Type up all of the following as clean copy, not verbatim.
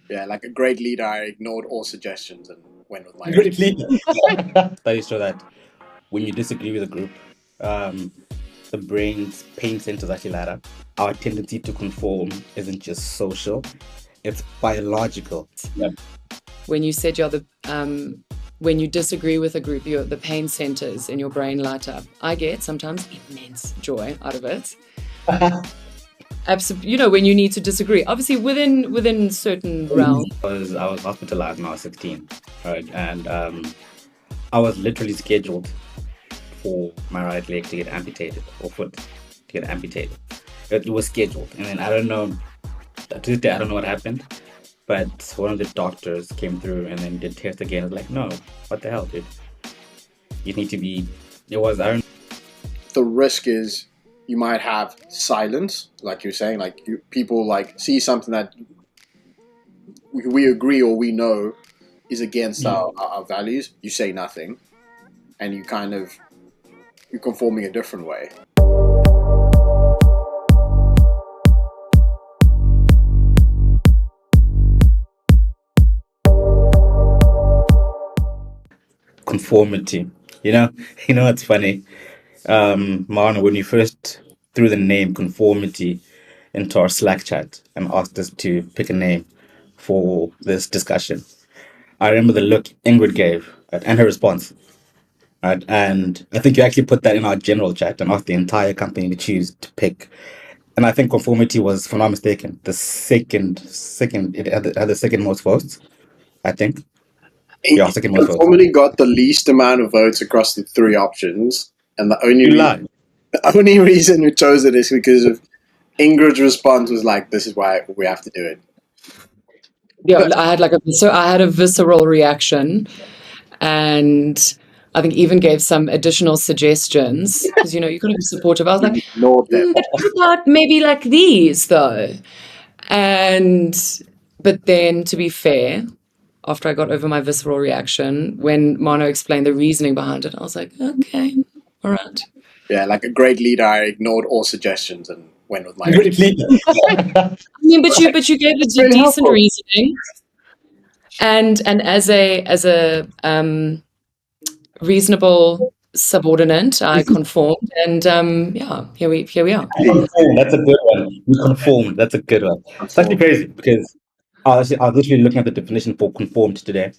Yeah, like a great leader, I ignored all suggestions and went with my own. Really? Studies show that when you disagree with a group, um, the brain's pain centers actually light up. Our tendency to conform isn't just social, it's biological. Yeah. When you said when you disagree with a group, the pain centers in your brain light up. I get sometimes immense joy out of it. Absolutely, when you need to disagree, obviously within certain realms. I was hospitalized when I was 16, right? And I was literally scheduled for my right leg to get amputated or foot to get amputated. It was scheduled, and then I don't know. To this day, I don't know what happened, but one of the doctors came through and then did test again. I was like, no, what the hell, dude? You need to be. It was I don't. The risk is you might have silence, like you're saying, like people like see something that we agree or we know is against our values. You say nothing, and you're conforming a different way. Conformity. You know, it's funny. Marna, when you first threw the name conformity into our Slack chat and asked us to pick a name for this discussion, I remember the look Ingrid gave and her response. Right? And I think you actually put that in our general chat and asked the entire company to choose to pick. And I think conformity was, if I'm not mistaken, the second, it had the second most votes, I think. Yeah, second most votes. Conformity got the least amount of votes across the three options, and You lie. the only reason we chose it is because of Ingrid's response was like, "This is why we have to do it." Yeah, I had a visceral reaction, and I think even gave some additional suggestions because you could be supportive. I was like, Ignored them. but what about maybe like these though? And but then, to be fair, after I got over my visceral reaction, when Mono explained the reasoning behind it, I was like, okay, all right. Yeah, like a great leader, I ignored all suggestions and went with my own. Really? I mean, but you gave it a Really decent helpful. reasoning, and as a reasonable subordinate, I conformed, and yeah, here we are. Conform, that's a good one. We conform, that's a good one. It's actually crazy because I was literally looking at the definition for conformed today,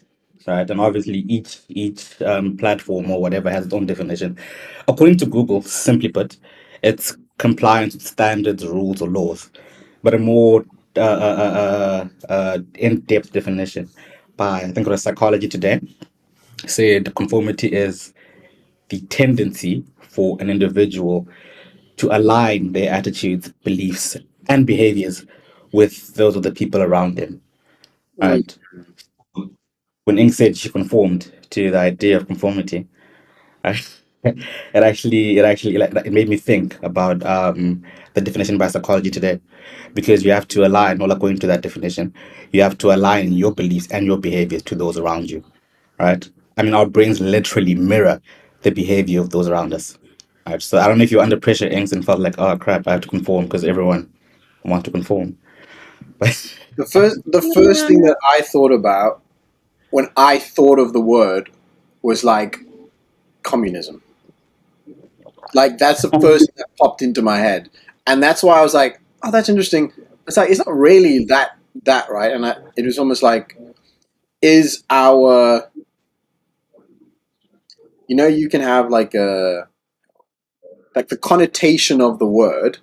right? And obviously each platform or whatever has its own definition. According to Google, simply put, it's compliance with standards, rules, or laws. But a more in-depth definition by I think it was Psychology Today said conformity is the tendency for an individual to align their attitudes, beliefs, and behaviors with those of the people around them. Mm. Right? When Ing said she conformed to the idea of conformity, I, it made me think about the definition by Psychology Today, because you have to align, all according to that definition, you have to align your beliefs and your behaviors to those around you. Right? I mean, our brains literally mirror the behavior of those around us. Right? So I don't know if you're under pressure, Ings, and felt like, oh crap, I have to conform because everyone wants to conform. But The first thing that I thought about when I thought of the word was like communism. Like that's the first thing that popped into my head, and that's why I was like, "Oh, that's interesting." It's like it's not really that right, and it was almost like is our you can have like the connotation of the word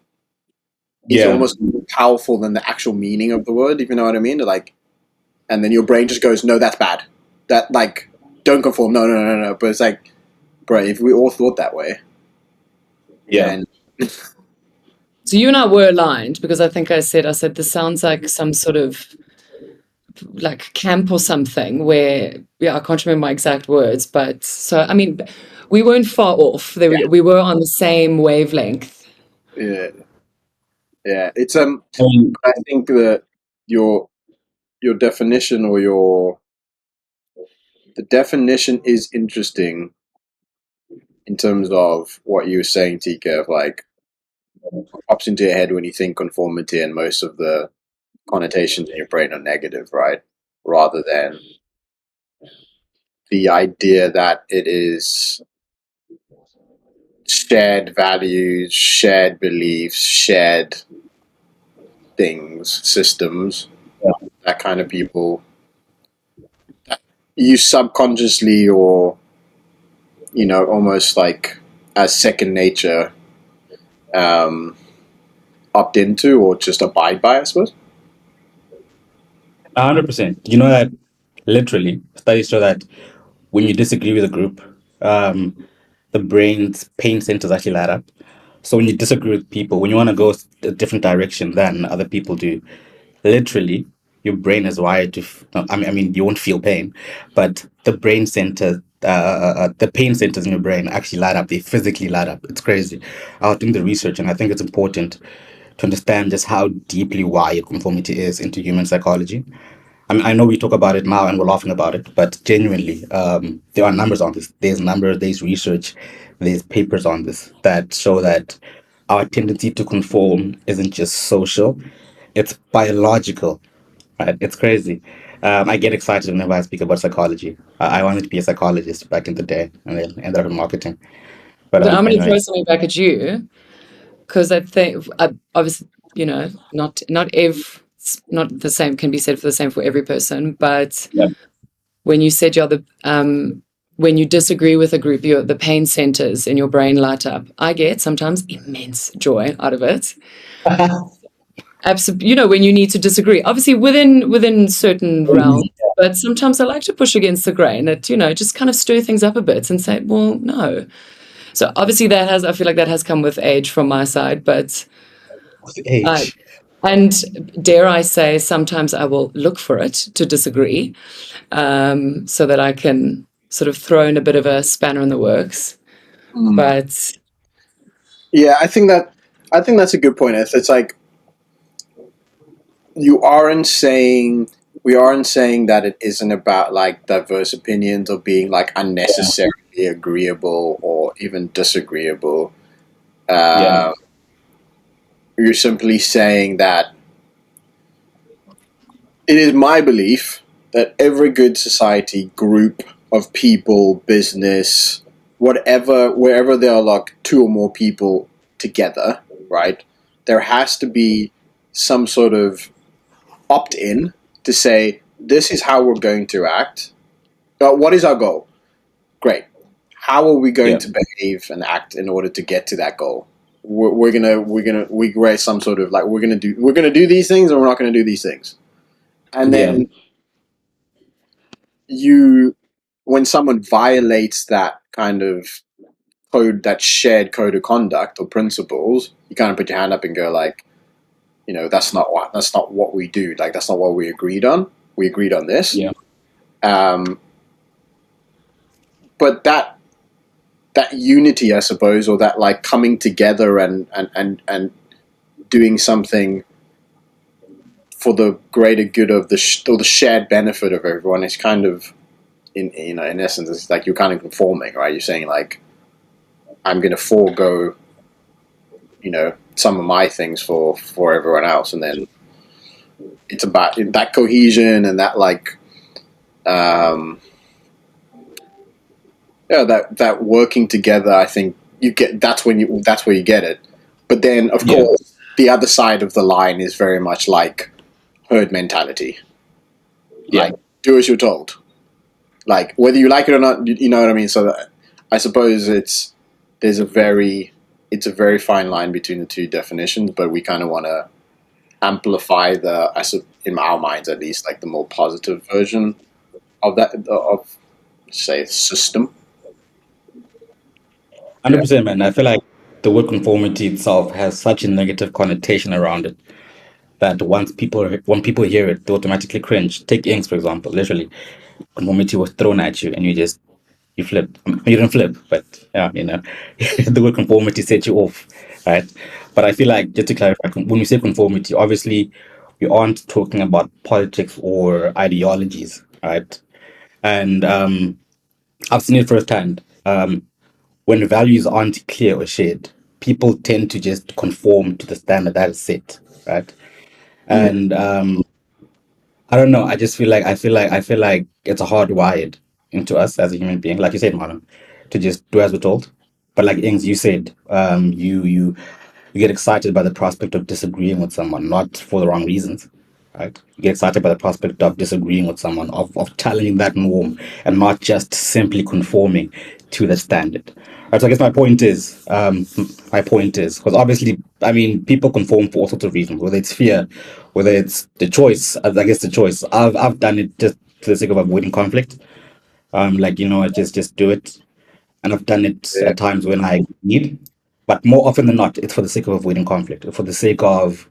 is yeah, almost more powerful than the actual meaning of the word, if you know what I mean. Like, and then your brain just goes, "No, that's bad. That like don't conform. No, no, no, no." But it's like, bro, if we all thought that way, yeah. then So you and I were aligned because I think I said this sounds like some sort of like camp or something where, yeah, I can't remember my exact words, but so I mean we weren't far off. We were on the same wavelength. yeah, yeah. It's Um, I think that your your definition or your the definition is interesting in terms of what you were saying, TK, of like what pops into your head when you think conformity and most of the connotations in your brain are negative, right? Rather than the idea that it is shared values, shared beliefs, shared things, systems, that kind of people you subconsciously or, almost like as second nature um, opt into or just abide by, I suppose. 100%. You know that literally studies show that when you disagree with a group, the brain's pain centers actually light up. So when you disagree with people, when you want to go a different direction than other people do, literally your brain is wired to. No, I mean, you won't feel pain, but the pain centers in your brain actually light up. They physically light up. It's crazy. I was doing the research, and I think it's important to understand just how deeply wired conformity is into human psychology. I mean, I know we talk about it now and we're laughing about it, but genuinely, there are numbers on this. There's numbers, there's research, there's papers on this that show that our tendency to conform isn't just social, it's biological, right? It's crazy. I get excited whenever I speak about psychology. I wanted to be a psychologist back in the day and then ended up in marketing. But So I'm going to throw anyways, something back at you because I think obviously, not the same can be said for the same for every person. But yeah. when you said when you disagree with a group, the pain centers in your brain light up. I get sometimes immense joy out of it. Absolutely, when you need to disagree, obviously within certain realms. But sometimes I like to push against the grain. That just kind of stir things up a bit and say, well, no. So obviously I feel like that has come with age from my side, but With I, age. and dare I say, sometimes I will look for it to disagree, so that I can sort of throw in a bit of a spanner in the works. But Yeah, I think that's a good point. It's like you aren't saying we aren't saying that it isn't about like diverse opinions or being like unnecessarily agreeable or even disagreeable. Yeah. Uh, you're simply saying that it is my belief that every good society, group of people, business, whatever, wherever there are like two or more people together, right? There has to be some sort of opt in to say, this is how we're going to act. What is our goal? Great. How are we going Yeah. to behave and act in order to get to that goal? We raise some sort of like we're gonna do these things and we're not gonna do these things. And Yeah. then you when someone violates that kind of code, that shared code of conduct or principles, you kind of put your hand up and go like, that's not what we do. Like that's not what we agreed on. We agreed on this. Yeah. Um, but that unity, I suppose, or that like coming together and doing something for the greater good of or the shared benefit of everyone is kind of in essence, it's like you're kind of conforming, right? You're saying like, I'm going to forego, some of my things for everyone else, and then it's about that cohesion and that like, um, yeah, that working together. I think you get that's where you get it. But then, of Yeah. course, the other side of the line is very much like herd mentality. Yeah. Like, do as you're told. Like whether you like it or not, you know what I mean. So I suppose there's a very it's a very fine line between the two definitions, but we kind of want to amplify in our minds at least, like the more positive version of that of say system. Yeah. 100%, man. I feel like the word conformity itself has such a negative connotation around it that when people hear it, they automatically cringe. Take Inks, for example. Literally, conformity was thrown at you, and you flipped. I mean, you didn't flip, but yeah, the word conformity set you off, right? But I feel like just to clarify, when we say conformity, obviously we aren't talking about politics or ideologies, right? And I've seen it firsthand. When values aren't clear or shared, people tend to just conform to the standard that is set, right? And I don't know. I just feel like I feel like it's hardwired into us as a human being, like you said, Manu, to just do as we're told. But like Ings, you said, you get excited by the prospect of disagreeing with someone, not for the wrong reasons, right? You get excited by the prospect of disagreeing with someone, of challenging that norm, and not just simply conforming to the standard. Right, so I guess my point is, because obviously, I mean, people conform for all sorts of reasons, whether it's fear, whether it's the choice. I guess the choice. I've done it just for the sake of avoiding conflict. Like I just do it, and I've done it Yeah, at times when I need, but more often than not, it's for the sake of avoiding conflict, for the sake of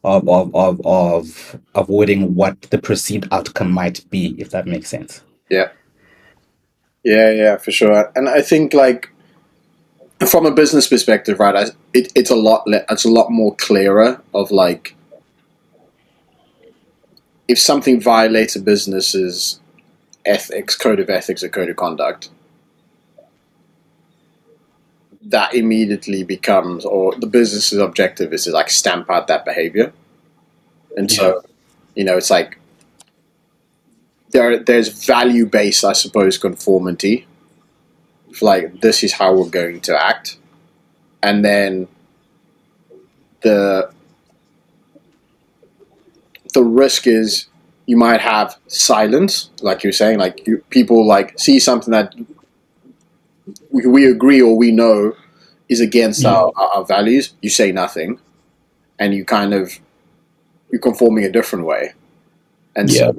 avoiding what the perceived outcome might be, if that makes sense. yeah, yeah, for sure. And I think like from a business perspective, right? It's a lot more clearer of like if something violates a business's code of ethics, or code of conduct, that immediately becomes, or the business's objective is to like stamp out that behavior. And Yeah. so, it's like there's value based, I suppose, conformity. Like this is how we're going to act, and then the the risk is you might have silence, like you're saying, like people like see something that we agree or we know is against Yeah. our values. You say nothing, and you're conforming a different way, and Yeah. so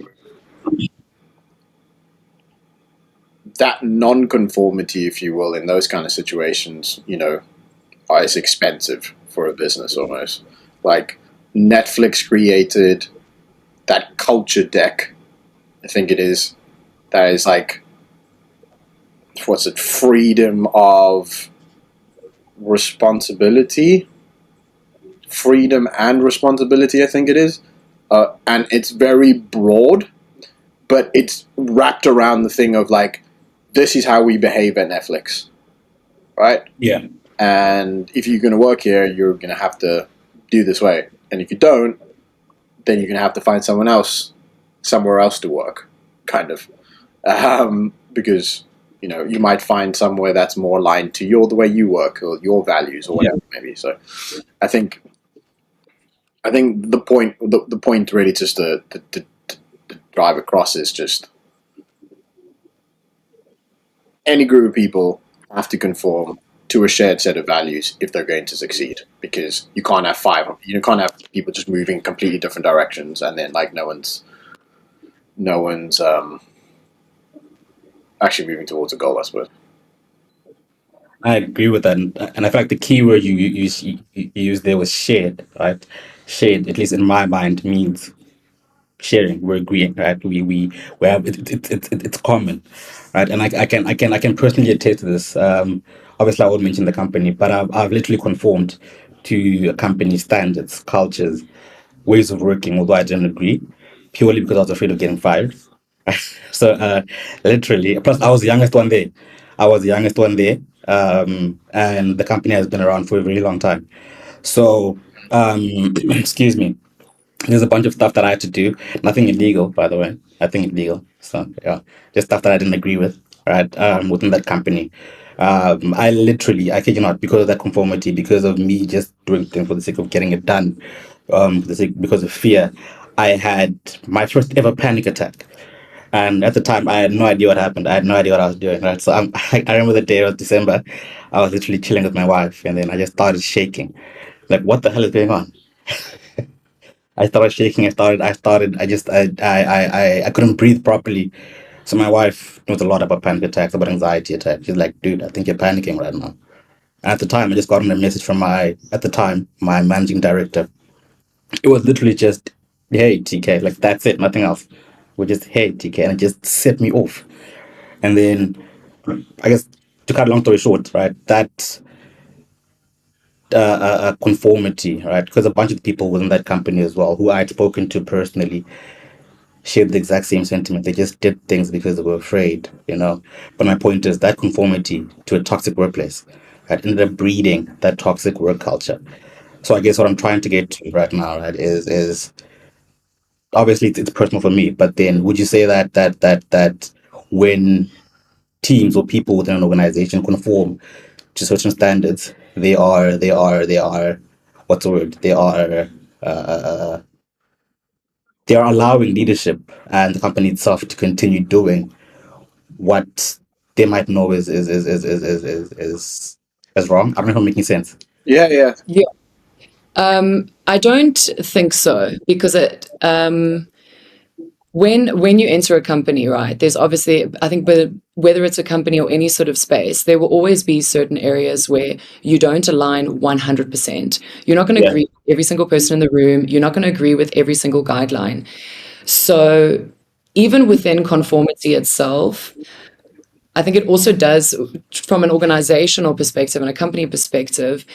that non-conformity, if you will, in those kind of situations, is expensive for a business almost. Like Netflix created that culture deck, I think it is, that is like, what's it, freedom of responsibility, freedom and responsibility, I think it is. And it's very broad, but it's wrapped around the thing of like, this is how we behave at Netflix, right? Yeah. And if you're going to work here, you're going to have to do this way. And if you don't, then you're going to have to find somewhere else to work, kind of. Because, you might find somewhere that's more aligned to the way you work or your values or Yeah. whatever, maybe. So I think, the point really just to drive across is just any group of people have to conform to a shared set of values if they're going to succeed. Because you can't have people just moving in completely different directions, and then like no one's actually moving towards a goal, I suppose. I agree with that, and I feel like the key word you used there was shared, right? Shared, at least in my mind, means sharing. We're agreeing, right? We have it's common, right? And I can personally attest to this. Obviously, I won't mention the company, but I've literally conformed to a company's standards, cultures, ways of working, although I didn't agree, purely because I was afraid of getting fired. So literally, plus I was the youngest one there. I was the youngest one there, and the company has been around for a very long time. So, excuse me, there's a bunch of stuff that I had to do. Nothing illegal, by the way. Nothing illegal. So yeah, just stuff that I didn't agree with, right? Within that company. I kid you not, because of that conformity, because of me just doing things for the sake of getting it done, because of fear, I had my first ever panic attack. And at the time, I had no idea what happened. I had no idea what I was doing, right? So I remember the day, it was December. I was literally chilling with my wife, and then I just started shaking. Like, what the hell is going on? I started shaking. I couldn't breathe properly. So my wife knows a lot about panic attacks, about anxiety attacks. She's like, dude, I think you're panicking right now. And at the time, I just got a message from at the time, my managing director. It was literally just, hey, TK, like that's it, nothing else. We just, hey, TK, and it just set me off. And then, I guess, to cut a long story short, right, that conformity, right, because a bunch of people within that company as well, who I had spoken to personally, shared the exact same sentiment. They just did things because they were afraid, you know. But my point is that conformity to a toxic workplace, right, ended up breeding that toxic work culture. So I guess what I'm trying to get to right now, right, is obviously it's personal for me, but then would you say that when teams or people within an organization conform to certain standards, they are what's the word? Uh, they are allowing leadership and the company itself to continue doing what they might know is wrong. I don't know if I'm making sense. Yeah, yeah. Yeah. I don't think so because when you enter a company, right, there's obviously, I think, whether it's a company or any sort of space, there will always be certain areas where you don't align 100%. You're not going to Yeah. agree with every single person in the room. You're not going to agree with every single guideline. So even within conformity itself, I think it also does, from an organizational perspective and a company perspective,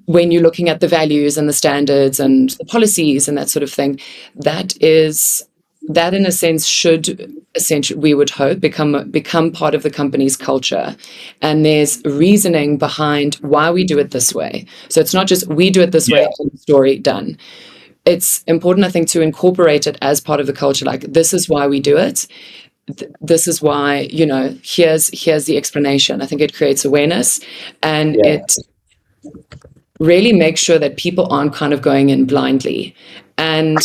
when you're looking at the values and the standards and the policies and that sort of thing, that in a sense should essentially, we would hope, become part of the company's culture. And there's reasoning behind why we do it this way. So it's not just we do it this Yeah. way, story done. It's important, I think, to incorporate it as part of the culture. Like, this is why we do it. This is why, here's the explanation. I think it creates awareness, and Yeah. it really makes sure that people aren't kind of going in blindly. And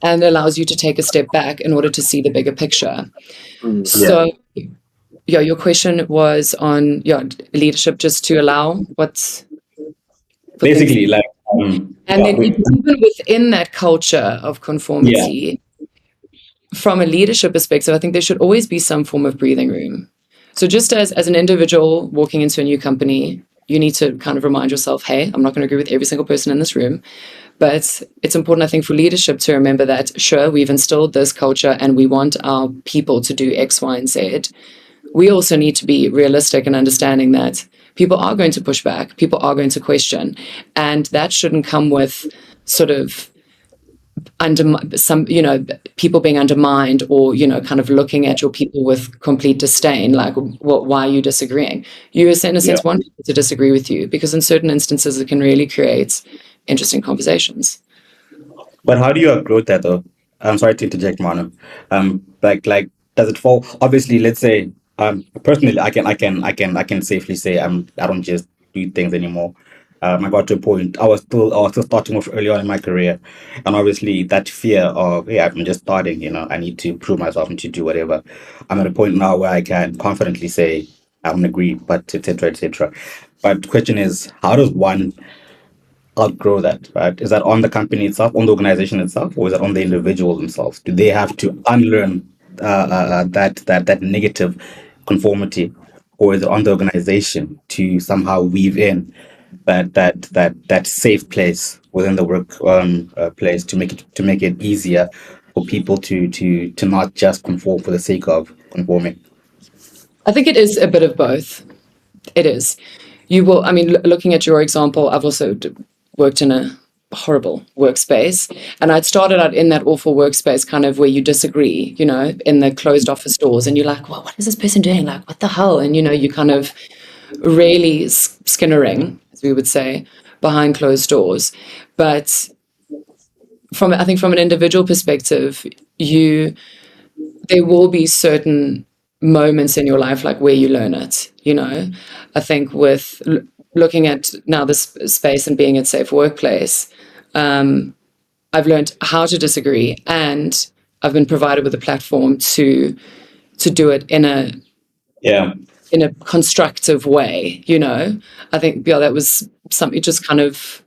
and allows you to take a step back in order to see the bigger picture. Mm. Yeah. So, yeah, your question was on leadership, just to allow what's for things. Basically, like And yeah, then even within that culture of yeah, conformity, from a leadership perspective, I think there should always be some form of breathing room. So just as an individual walking into a new company, you need to kind of remind yourself, hey, I'm not going to agree with every single person in this room. But it's important, I think, for leadership to remember that, sure, we've instilled this culture and we want our people to do X, Y, and Z. We also need to be realistic in understanding that people are going to push back, people are going to question, and that shouldn't come with sort of people being undermined, or kind of looking at your people with complete disdain, like, why are you disagreeing? You, in a sense, yeah. want people to disagree with you, because in certain instances it can really create interesting conversations. But how do you outgrow that though? I'm sorry to interject, Manu. Like, does it fall? Obviously, let's say, personally, I can safely say I don't just do things anymore. I got to a point. I was still starting off early on in my career, and obviously that fear of, yeah, I'm just starting. I need to prove myself and to do whatever. I'm at a point now where I can confidently say I don't agree, but etc. etc. But the question is, how does one outgrow that, right? Is that on the company itself, on the organization itself, or is it on the individual themselves? Do they have to unlearn that negative conformity, or is it on the organization to somehow weave in that safe place within the work place to make it easier for people to not just conform for the sake of conforming? I think it is a bit of both. It is. You will, I mean, looking at your example, I've also worked in a horrible workspace, and I'd started out in that awful workspace, kind of where you disagree, in the closed office doors, and you're like, well, what is this person doing? Like, what the hell? And, you kind of really skinnering, as we would say, behind closed doors. But I think from an individual perspective, there will be certain moments in your life, like, where you learn it. I think with looking at now this space and being a safe workplace, I've learned how to disagree, and I've been provided with a platform to do it in a Yeah, constructive way. I think, that was something, just kind of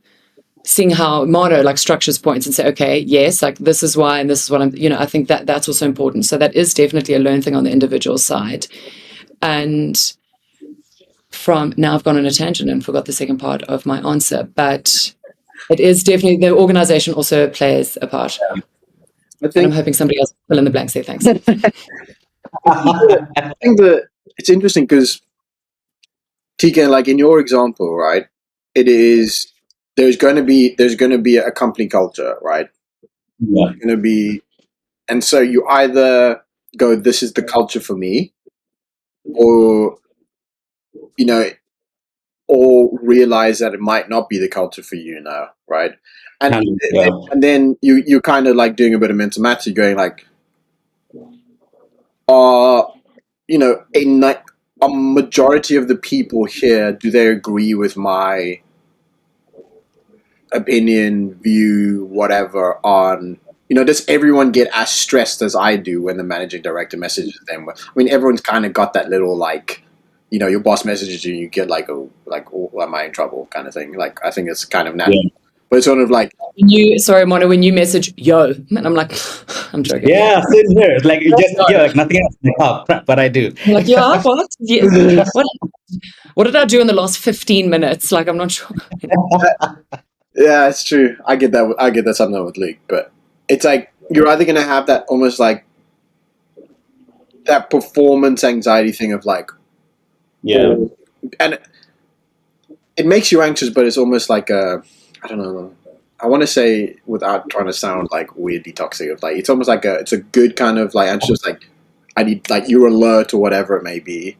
seeing how Mono like structures points and say, okay, yes, like, this is why, and this is what I think that's also important. So that is definitely a learned thing on the individual side. And from now, I've gone on a tangent and forgot the second part of my answer, but it is definitely, the organization also plays a part. I And I'm think hoping somebody else will fill in the blanks there. Thanks. I think that it's interesting because, TK, like in your example, right? It is there's going to be a company culture, right? yeah, Going to be, and so you either go, this is the culture for me, or you know or realize that it might not be the culture for you now, right? And Yeah. and then you're kind of like doing a bit of mental math. You're going like, you know, a majority of the people here, do they agree with my opinion, view, whatever on, you know, does everyone get as stressed as I do when the managing director messages them? I mean, everyone's kind of got that little like, you know, your boss messages you, you get like, oh, am I in trouble kind of thing. Like, I think it's kind of natural, but it's sort of like, Sorry, Mono, when you message yo, and I'm like, I'm joking. Yeah, same here. It's like you just No. like nothing else. Like, oh, crap, but I do. I'm like, yeah, what? Yeah. What did I do in the last 15 minutes? Like, I'm not sure. yeah, it's true. I get that. I get that something with Luke, but it's like you're either gonna have that almost like that performance anxiety thing of like, Yeah. and it makes you anxious, but it's almost like a, I don't know. I want to say without trying to sound like weirdly toxic, of like it's almost like it's a good kind of like anxious, like I need like you're alert or whatever it may be.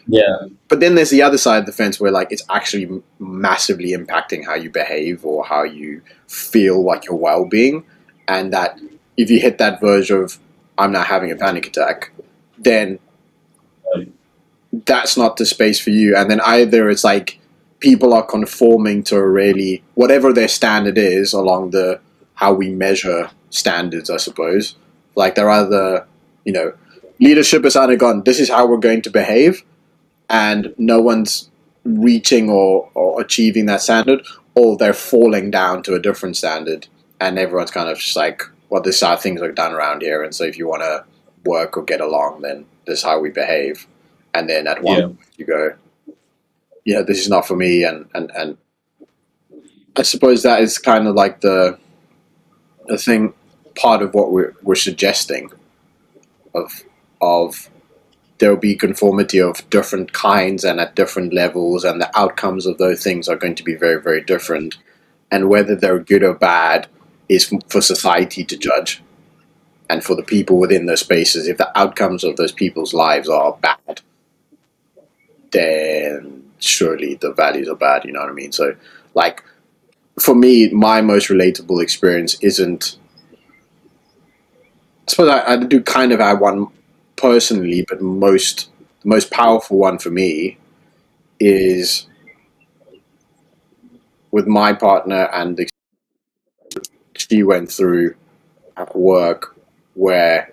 Yeah. But then there's the other side of the fence where like it's actually massively impacting how you behave or how you feel like your well-being, and that if you hit that verge of I'm now having a panic attack, then that's not the space for you. And then either it's like people are conforming to a really whatever their standard is along the how we measure standards, I suppose. Like they're either, you know, leadership has either gone, this is how we're going to behave, and no one's reaching or achieving that standard, or they're falling down to a different standard, and everyone's kind of just like, well, this is how things are done around here, and so if you want to work or get along, then this is how we behave. And then at one point you go, yeah, this is not for me, and I suppose that is kind of like the thing, part of what we're suggesting of there will be conformity of different kinds and at different levels, and the outcomes of those things are going to be very, very different. And whether they're good or bad is for society to judge, and for the people within those spaces. If the outcomes of those people's lives are bad, then surely the values are bad. You know what I mean? So, like, for me, my most relatable experience isn't. I suppose I do kind of have one personally, but the most powerful one for me is with my partner, and she went through at work where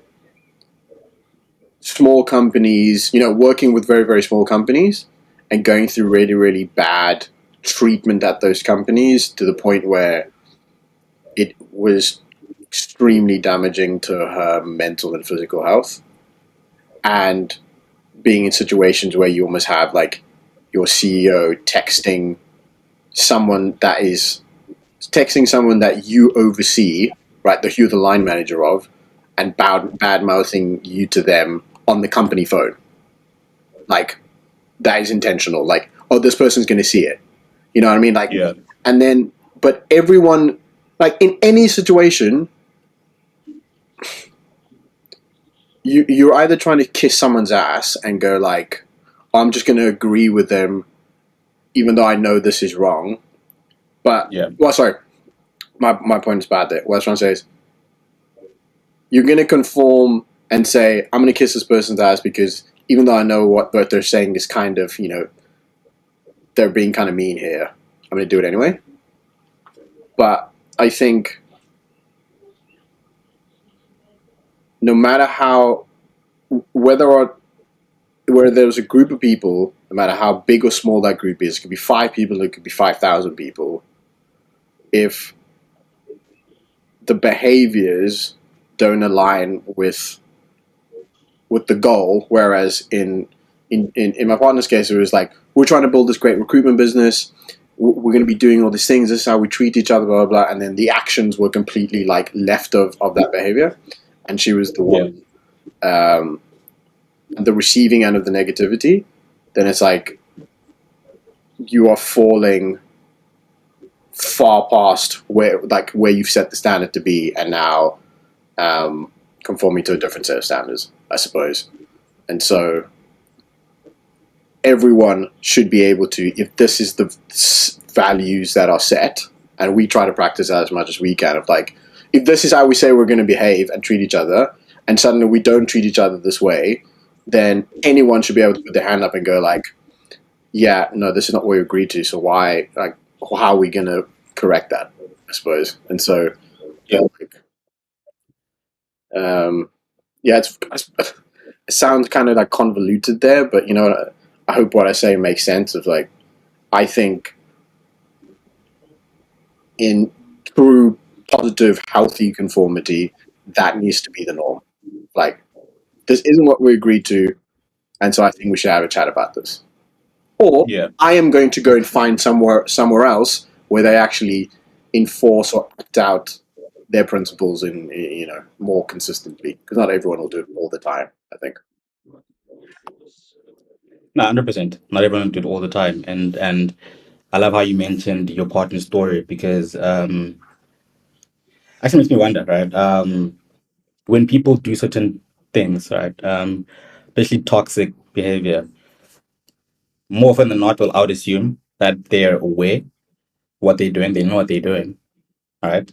small companies, you know, working with very, very small companies and going through really, really bad treatment at those companies to the point where it was extremely damaging to her mental and physical health. And being in situations where you almost have like your CEO texting someone that you oversee, right, that you're the line manager of, and bad mouthing you to them on the company phone. Like, that is intentional. Like, oh, this person's going to see it. You know what I mean? Like, Yeah. and then, but everyone, like in any situation, you're either trying to kiss someone's ass and go like, oh, I'm just going to agree with them, even though I know this is wrong. But, well, sorry, my point is bad there. What I was trying to say is, you're going to conform and say, I'm going to kiss this person's ass because even though I know what they're saying is kind of, you know, they're being kind of mean here, I'm going to do it anyway. But I think no matter how, where there's a group of people, no matter how big or small that group is, it could be 5 people, it could be 5,000 people, if the behaviors don't align with the goal, whereas in my partner's case, it was like, we're trying to build this great recruitment business, we're going to be doing all these things, this is how we treat each other, blah, blah, blah, and then the actions were completely like left of that behavior, and she was the one, the receiving end of the negativity. Then it's like, you are falling far past where you've set the standard to be, and now conforming to a different set of standards, I suppose. And so everyone should be able to, if this is the values that are set, and we try to practice that as much as we can, of like, if this is how we say we're going to behave and treat each other, and suddenly we don't treat each other this way, then anyone should be able to put their hand up and go like, yeah, no, this is not what we agreed to, so why, like, how are we going to correct that, I suppose. And so, yeah, like, yeah, it sounds kind of like convoluted there, but you know, I hope what I say makes sense. Of like, I think in true, positive, healthy conformity, that needs to be the norm. Like, this isn't what we agreed to, and so I think we should have a chat about this. Or Yeah. I am going to go and find somewhere else where they actually enforce or act out their principles in, you know, more consistently, because not everyone will do it all the time, I think. No, 100%. Not everyone do it all the time, and I love how you mentioned your partner's story because actually makes me wonder, right? When people do certain things, right? Especially toxic behavior, more often than not, I would assume that they're aware what they're doing. They know what they're doing, right?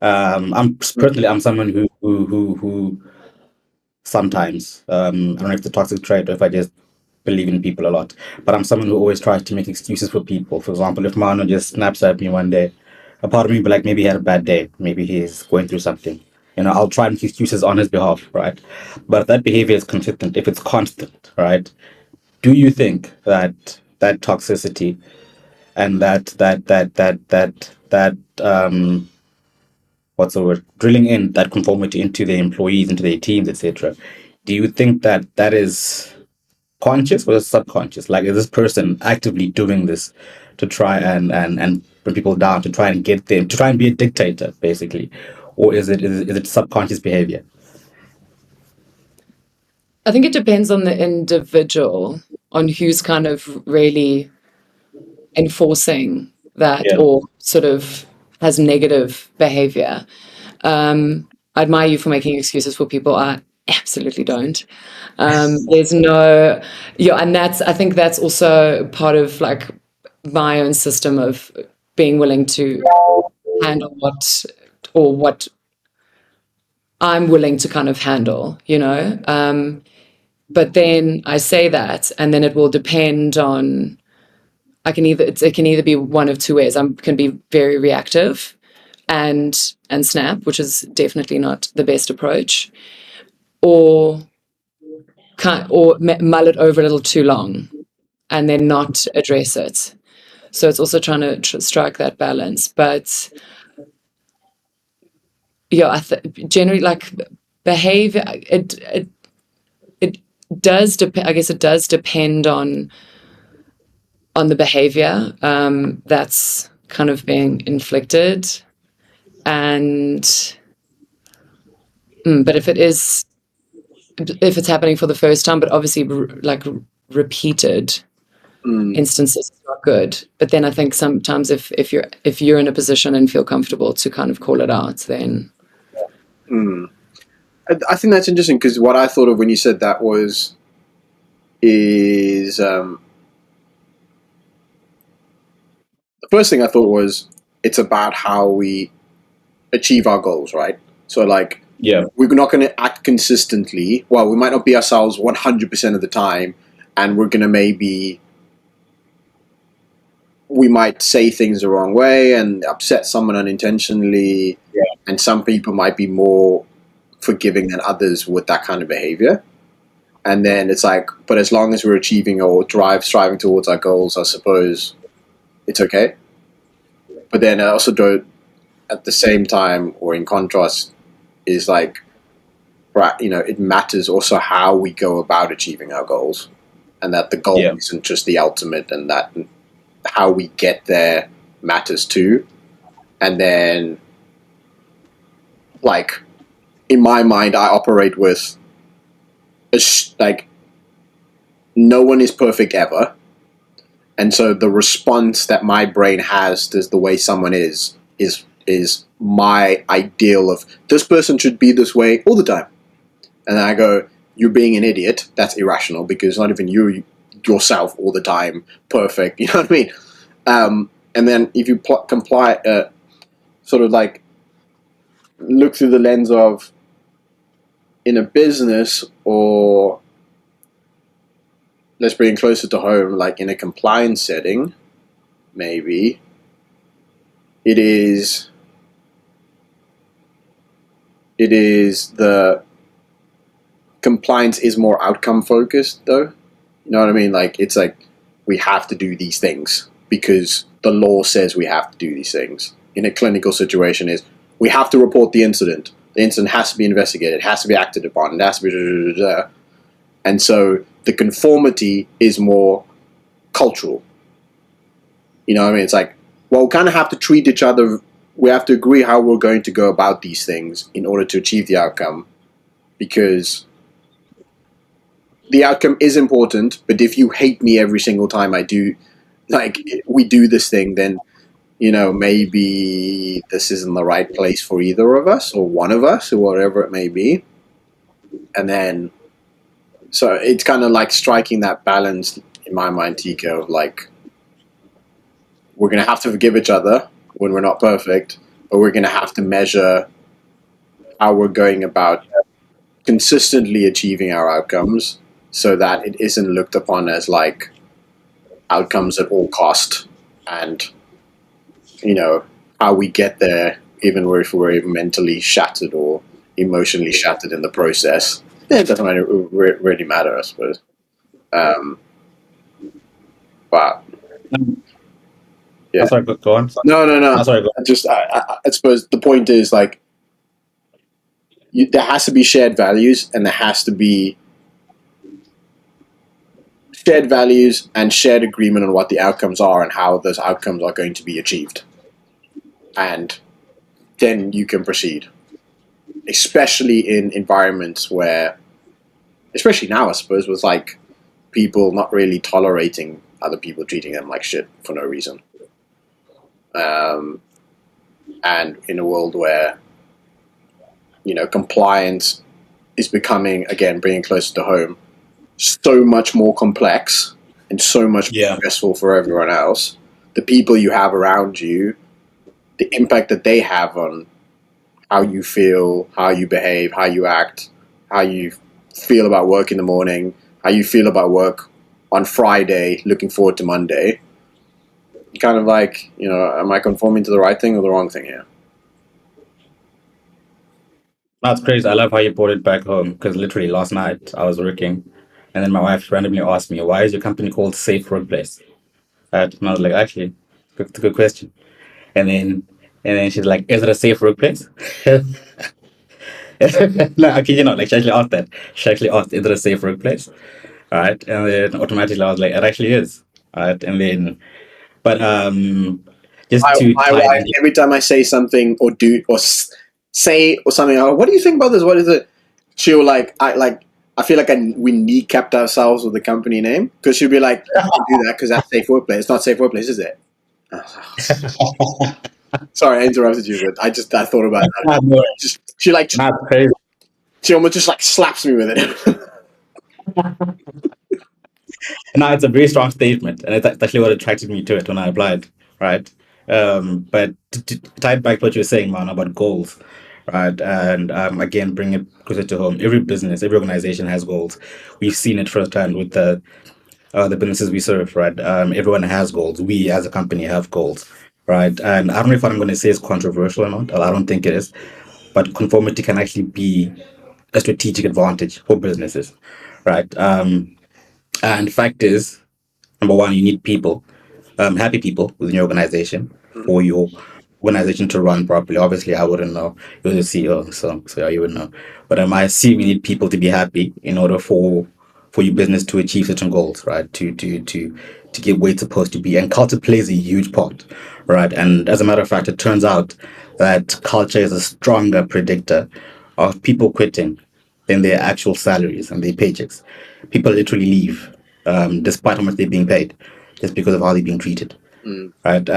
I'm someone who sometimes I don't know if it's a toxic trait or if I just believe in people a lot, but I'm someone who always tries to make excuses for people. For example, if Mano just snaps at me one day, a part of me be like, maybe he had a bad day, maybe he's going through something. You know, I'll try and make excuses on his behalf, right? But if that behavior is consistent, if it's constant, right? Do you think that that toxicity and that what's the word, drilling in that conformity into their employees, into their teams, etc., do you think that that is conscious or is it subconscious? Like, is this person actively doing this to try and bring people down, to try and get them, to try and be a dictator, basically, or is it subconscious behavior? I think it depends on the individual, on who's kind of really enforcing that Yeah. or sort of has negative behavior. I admire you for making excuses for people. I absolutely don't. There's no, yeah, and I think that's also part of like my own system of being willing to handle what I'm willing to kind of handle, you know. But then I say that, and then it will depend on. It can either be one of two ways. I can be very reactive and snap, which is definitely not the best approach, or mull it over a little too long and then not address it. So it's also trying to strike that balance. But yeah, generally like behavior. It does depend. I guess it does depend on the behavior that's kind of being inflicted, and but if it's happening for the first time, but obviously repeated instances is not good. But then I think sometimes if you're in a position and feel comfortable to kind of call it out, then I think that's interesting, because what I thought of when you said that is the first thing I thought was it's about how we achieve our goals, right? So like, Yeah. we're not going to act consistently. Well, we might not be ourselves 100% of the time, and we're going to we might say things the wrong way and upset someone unintentionally. Yeah. And some people might be more forgiving than others with that kind of behavior. And then it's like, but as long as we're achieving or striving towards our goals, I suppose it's okay. But then I also don't, at the same time, or in contrast, is like, you know, it matters also how we go about achieving our goals, and that the goal isn't just the ultimate, and that how we get there matters too. And then, like, in my mind, I operate with like, no one is perfect ever, and so the response that my brain has to the way someone is my ideal of this person should be this way all the time. And then I go, you're being an idiot. That's irrational, because not even you yourself all the time, perfect. You know what I mean? And then if you comply, sort of like look through the lens of in a business, or let's bring it closer to home, like in a compliance setting, maybe it is the compliance is more outcome focused, though. You know what I mean? Like, it's like we have to do these things because the law says we have to do these things. In a clinical situation, is we have to report the incident. The incident has to be investigated, it has to be acted upon, it has to be and so the conformity is more cultural. You know what I mean? It's like, well, we kind of have to treat each other. We have to agree how we're going to go about these things in order to achieve the outcome, because the outcome is important. But if you hate me every single time I do, like, we do this thing, then, you know, maybe this isn't the right place for either of us or one of us or whatever it may be. And then, so it's kind of like striking that balance in my mind, Tika, of like, we're going to have to forgive each other when we're not perfect, but we're going to have to measure how we're going about consistently achieving our outcomes so that it isn't looked upon as like outcomes at all cost, and, you know, how we get there, even if we're mentally shattered or emotionally shattered in the process. It doesn't really matter, I suppose. But yeah. Sorry, go on. No. Sorry, go on. I suppose the point is, like, there has to be shared values, and there has to be shared values and shared agreement on what the outcomes are and how those outcomes are going to be achieved. And then you can proceed. Especially in environments where, especially now, I suppose, with like people not really tolerating other people treating them like shit for no reason. And in a world where, you know, compliance is becoming, again, bringing closer to home, so much more complex and so much more stressful for everyone else. The people you have around you, the impact that they have on how you feel, how you behave, how you act, how you feel about work in the morning, how you feel about work on Friday, looking forward to Monday. Kind of like, you know, am I conforming to the right thing or the wrong thing here? That's crazy. I love how you brought it back home, because literally last night I was working, and then my wife randomly asked me, "Why is your company called Safe Workplace?" And I was like, "Actually, good question." And then she's like, "Is it a safe workplace?" No, I kid you not. Like, she actually asked that. She actually asked, "Is it a safe workplace?" All right, and then automatically I was like, "It actually is." All right, and then, but just to My tie it wife, in. every time I say something or do or say or something, oh, what do you think about this? What is it? She'll I feel like we kneecapped ourselves with the company name, because she'll be like, "You can't do that because that's Safe Workplace. It's not Safe Workplace, is it?" Sorry, I interrupted you, but I thought about that. No, that's crazy. She almost just like slaps me with it. No, it's a very strong statement, and it's actually what attracted me to it when I applied, right? But to tie it back to what you were saying, man, about goals, right? And again, bring it closer to home. Every business, every organization has goals. We've seen it firsthand with the businesses we serve, right? Everyone has goals. We as a company have goals, right? And I don't know if what I'm going to say is controversial or not. I don't think it is, but conformity can actually be a strategic advantage for businesses, right? And fact is, number one, you need people, happy people within your organization for your organization to run properly. Obviously, I wouldn't know. You're the CEO, so yeah, you would know. But I assume you need people to be happy in order for your business to achieve certain goals, right? To get where it's supposed to be, and culture plays a huge part, right? And as a matter of fact, it turns out that culture is a stronger predictor of people quitting than their actual salaries and their paychecks. People literally leave, despite how much they're being paid, just because of how they're being treated. Right.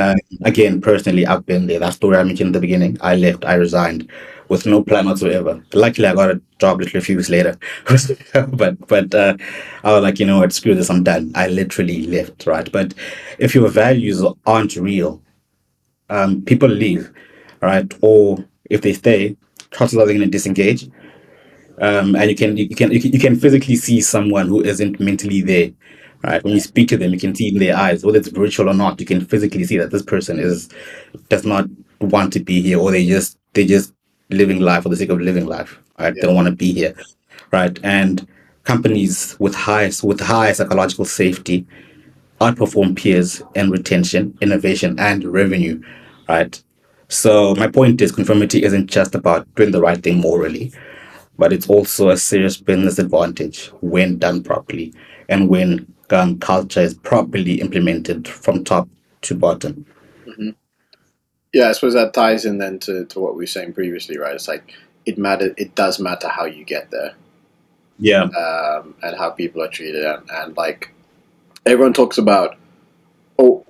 Again, personally, I've been there. That story I mentioned in the beginning, I left, I resigned with no plan whatsoever. Luckily, I got a job literally a few weeks later. but I was like, you know what, screw this, I'm done. I literally left, right? But if your values aren't real, people leave, right? Or if they stay, chances are they're going to disengage. And you can physically see someone who isn't mentally there, right? When you speak to them, you can see in their eyes, whether it's virtual or not, you can physically see that this person does not want to be here, or they just living life for the sake of living life, right? They don't want to be here, right? And companies with high psychological safety outperform peers in retention, innovation, and revenue, right? So my point is, conformity isn't just about doing the right thing morally, but it's also a serious business advantage when done properly and when culture is properly implemented from top to bottom. Hmm. Yeah, I suppose that ties in then to what we were saying previously, right? It's like it does matter how you get there, Yeah, and how people are treated, and like everyone talks about, oh,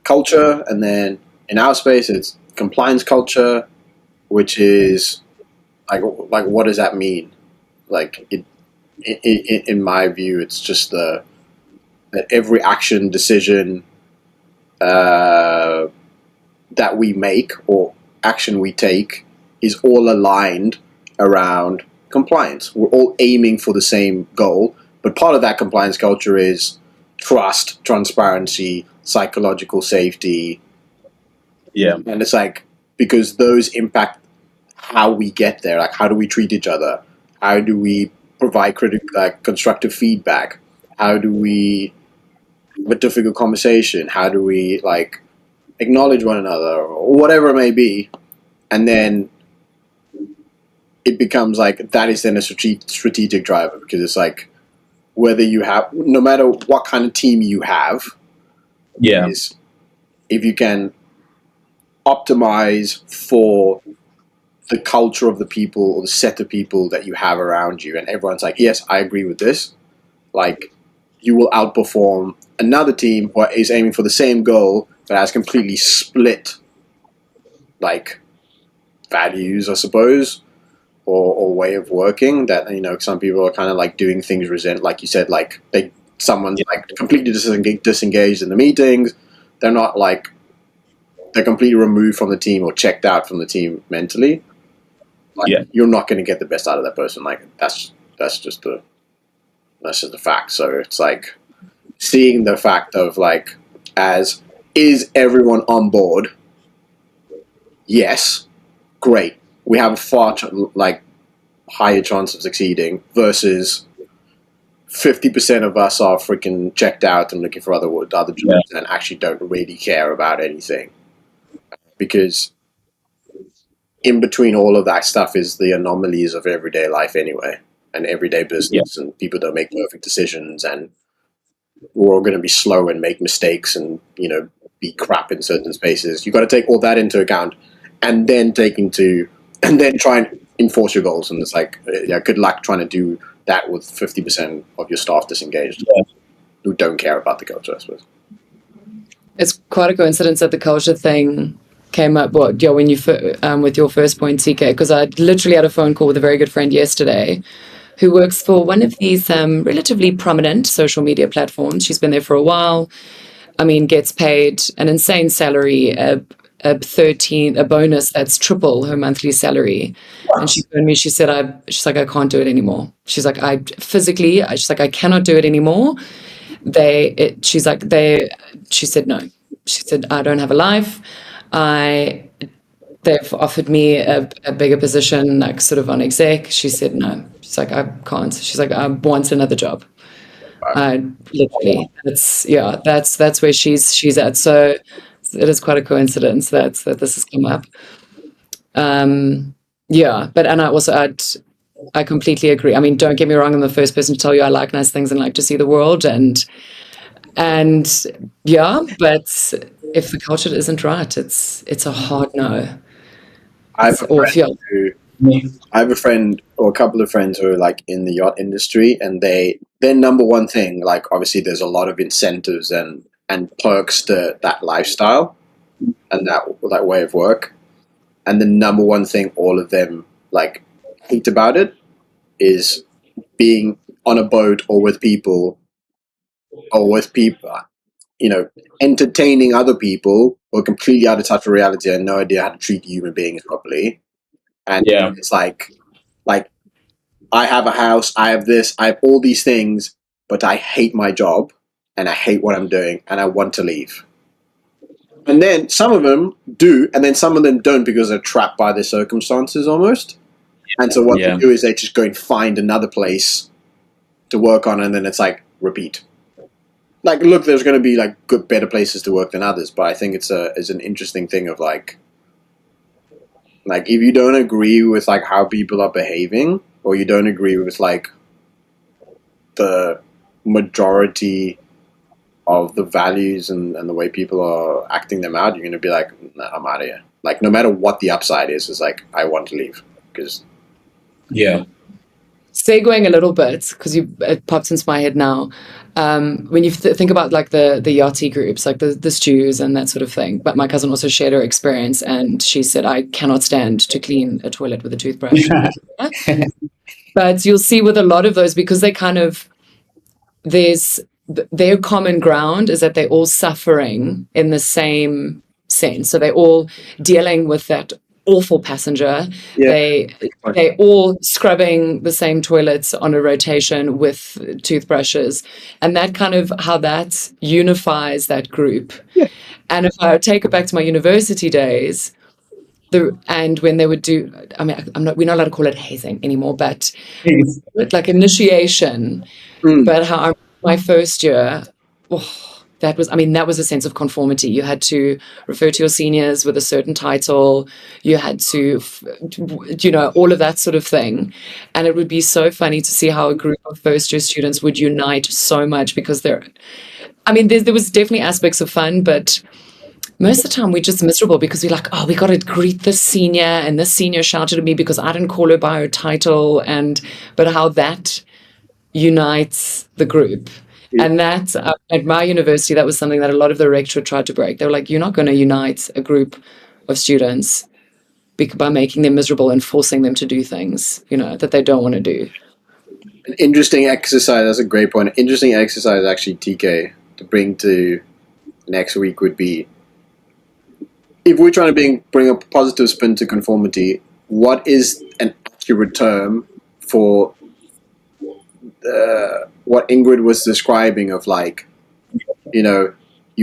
culture, and then in our space it's compliance culture, which is like what does that mean? Like in my view, it's just that every action decision uh, that we make or action we take is all aligned around compliance. We're all aiming for the same goal, but part of that compliance culture is trust, transparency, psychological safety, yeah, and it's like because those impact how we get there. Like, how do we treat each other? How do we provide constructive feedback? How do we have a difficult conversation? How do we acknowledge one another or whatever it may be? And then it becomes like that is then a strategic driver, because it's like whether you have, no matter what kind of team you have, yeah, is if you can optimize for the culture of the people or the set of people that you have around you, and everyone's like, yes, I agree with this, like you will outperform another team who is aiming for the same goal but has completely split like values, I suppose, or way of working. That some people are kind of like doing things like you said, like someone's yeah, like completely disengaged in the meetings. They're not like they're completely removed from the team or checked out from the team mentally. Like yeah, you're not going to get the best out of that person. Like that's just the fact. So it's like seeing the fact of like, as is everyone on board? Yes, great. We have a far higher chance of succeeding versus 50% of us are freaking checked out and looking for other yeah, jobs and actually don't really care about anything, because in between all of that stuff is the anomalies of everyday life anyway, and everyday yeah, business, and people don't make perfect decisions, and we're all going to be slow and make mistakes and be crap in certain spaces. You've got to take all that into account, and then and then try and enforce your goals. And it's like, yeah, good luck trying to do that with 50% of your staff disengaged yeah, who don't care about the culture, I suppose. It's quite a coincidence that the culture thing came up. When you with your first point, CK, because I literally had a phone call with a very good friend yesterday, who works for one of these relatively prominent social media platforms. She's been there for a while. I mean, gets paid an insane salary, a bonus that's triple her monthly salary. And she phoned me. She said, she's like, I can't do it anymore. She's like, she's like, I cannot do it anymore. She said no. She said, I don't have a life. They've offered me a bigger position, like sort of on exec. She said no. She's like, I can't. She's like, I want another job. Literally, that's where she's at. So it is quite a coincidence that this has come up. And I completely agree. I mean, don't get me wrong. I'm the first person to tell you I like nice things and like to see the world, and yeah, but if the culture isn't right, it's a hard no. I have a Or if friend you're who yeah, I have a friend or a couple of friends who are like in the yacht industry, and their number one thing, like obviously there's a lot of incentives and perks to that lifestyle and that way of work. and the number one thing all of them like hate about it is being on a boat or with people, you know, entertaining other people who are completely out of touch with reality and no idea how to treat human beings properly. And Yeah. it's like I have a house, I have this, I have all these things, but I hate my job and I hate what I'm doing and I want to leave. And then some of them do, and then some of them don't because they're trapped by their circumstances almost. And so what Yeah. they do is they just go and find another place to work on, and then it's like repeat. Like, look, there's going to be like good, better places to work than others, but I think it's an interesting thing of like if you don't agree with like how people are behaving, or you don't agree with like the majority of the values and the way people are acting them out, you're going to be like, nah, I'm out of here. Like, no matter what the upside is, it's like, I want to leave. Because Yeah. Segueing a little bit, because it pops into my head now. When you think about like the yachty groups, like the stews and that sort of thing. But my cousin also shared her experience, and she said, I cannot stand to clean a toilet with a toothbrush. But you'll see with a lot of those, because they kind of, their common ground is that they're all suffering in the same sense. So they're all dealing with that awful passenger. yeah, They're all scrubbing the same toilets on a rotation with toothbrushes, and that kind of how that unifies that group. Yeah. And if I take it back to my university days, and when they would do, I mean, we're not allowed to call it hazing anymore, but like initiation. But how my first year, that was a sense of conformity. You had to refer to your seniors with a certain title. You had to, all of that sort of thing. And it would be so funny to see how a group of first year students would unite so much, because there was definitely aspects of fun, but most of the time we're just miserable because we're like, oh, we got to greet this senior, and this senior shouted at me because I didn't call her by her title, but how that unites the group. Yeah. And that at my university, that was something that a lot of the rectorate tried to break. They were like, you're not going to unite a group of students by making them miserable and forcing them to do things, that they don't want to do. An interesting exercise, that's a great point. An interesting exercise, actually, TK, to bring to next week would be, if we're trying to bring a positive spin to conformity, what is an accurate term for what Ingrid was describing of like, you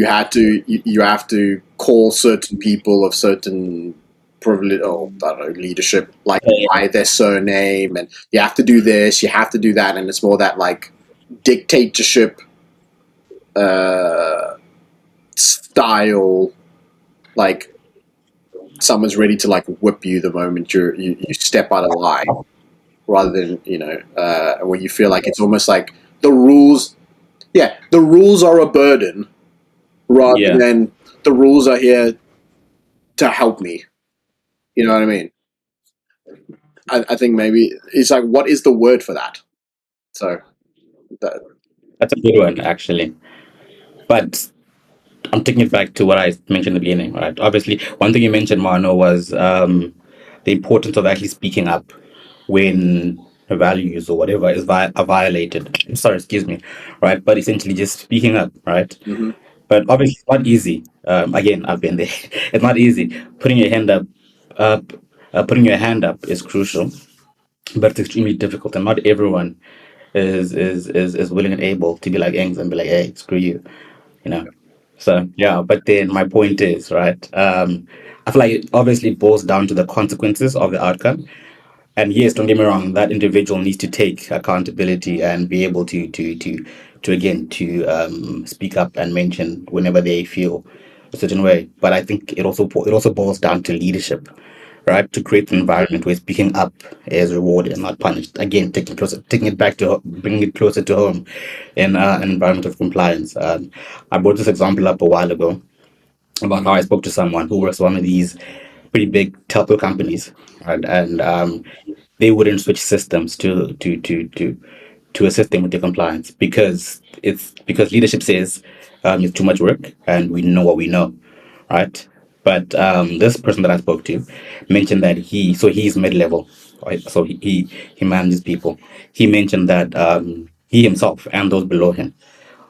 have to call certain people of certain privilege or I don't know, leadership like by their surname, and you have to do this, you have to do that, and it's more that like dictatorship style, like someone's ready to like whip you the moment you step out of line, rather than where you feel like it's almost like the rules are a burden rather than the rules are here to help me. You know what I mean? I think maybe it's like, what is the word for that? So That's a good one, actually. But I'm taking it back to what I mentioned in the beginning, right? Obviously, one thing you mentioned, Mano, was the importance of actually speaking up when values or whatever are violated. Sorry, excuse me, right? But essentially just speaking up, right? mm-hmm. But obviously, it's not easy. Again, I've been there. It's not easy. Up, putting your hand up is crucial, but it's extremely difficult, and not everyone is willing and able to be like Ings and be like, hey, screw you, you know. So yeah, but then my point is, right? I feel like it obviously boils down to the consequences of the outcome. And yes, don't get me wrong, that individual needs to take accountability and be able to speak up and mention whenever they feel a certain way. But I think it also boils down to leadership, right? To create an environment where speaking up is rewarded and not punished. Again, bringing it closer to home in an environment of compliance. I brought this example up a while ago about how I spoke to someone who works for one of these pretty big telco companies, right? And they wouldn't switch systems to assist them with their compliance because leadership says it's too much work and we know what we know, right? But this person that I spoke to mentioned that he's mid level, right? So he manages people. He mentioned that he himself and those below him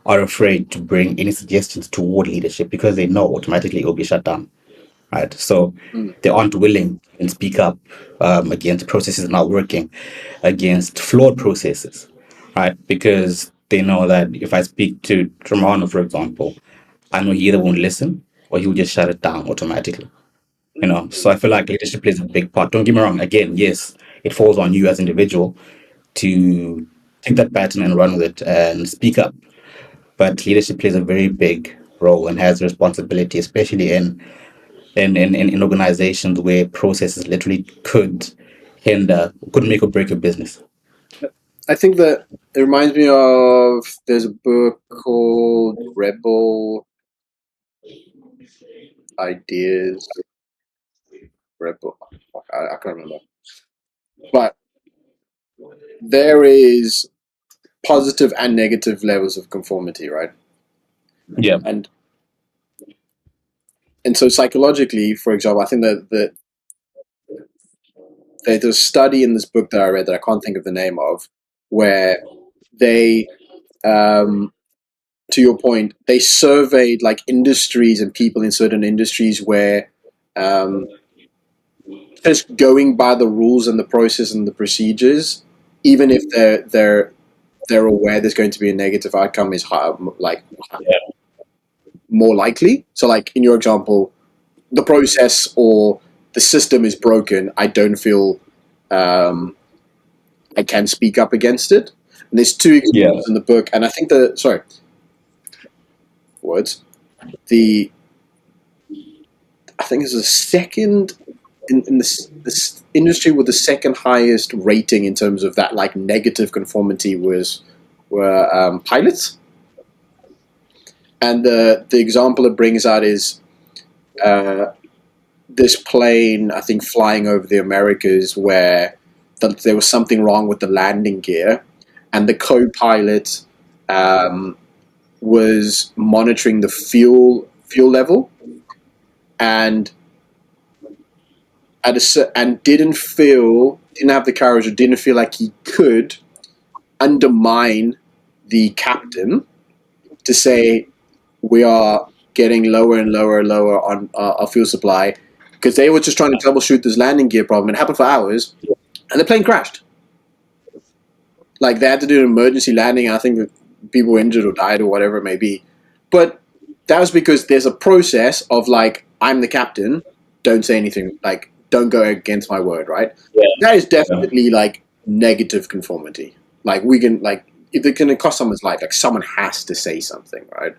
are afraid to bring any suggestions toward leadership because they know automatically it will be shut down, right? So Mm. they aren't willing and speak up against processes not working, against flawed processes, right? Because they know that if I speak to Romano, for example, I know he either won't listen or he'll just shut it down automatically. So I feel like leadership plays a big part. Don't get me wrong. Again, yes, it falls on you as an individual to take that pattern and run with it and speak up. But leadership plays a very big role and has responsibility, especially in organizations where processes literally could make or break a business. I think that it reminds me of there's a book called Rebel Ideas. Rebel, I can't remember, but there is positive and negative levels of conformity, right? Yeah. And so psychologically, for example, I think that there's a study in this book that I read that I can't think of the name of, where they, to your point, they surveyed like industries and people in certain industries where just going by the rules and the process and the procedures, even if they're aware there's going to be a negative outcome, is high, like more likely. So, like in your example, the process or the system is broken. I don't feel I can speak up against it. And there's two Yeah. examples in the book, and I think words. The I think it's the second in this industry with the second highest rating in terms of that like negative conformity were pilots. And the example it brings out is uh, this plane, I think, flying over the Americas, where there was something wrong with the landing gear, and the co-pilot um, was monitoring the fuel level, and and didn't have the courage, or didn't feel like he could undermine the captain to say we are getting lower and lower and lower on our fuel supply, because they were just trying to troubleshoot this landing gear problem. It happened for hours, and the plane crashed. Like they had to do an emergency landing. And I think people were injured or died or whatever it may be, but that was because there's a process of like, I'm the captain, don't say anything, like don't go against my word, right? Yeah. That is definitely like negative conformity. Like we can like, if it's going to cost someone's life, like someone has to say something, right?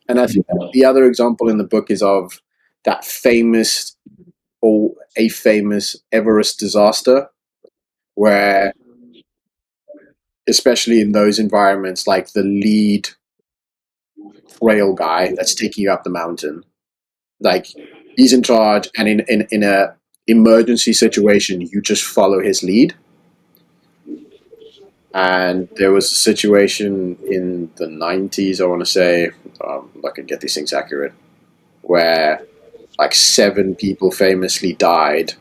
And I think the other example in the book is of that famous or a famous Everest disaster, where especially in those environments, like the lead trail guy that's taking you up the mountain, like he's in charge, and in a emergency situation, you just follow his lead. And there was a situation in the 90s, I want to say, I can get these things accurate, where like 7 people famously died.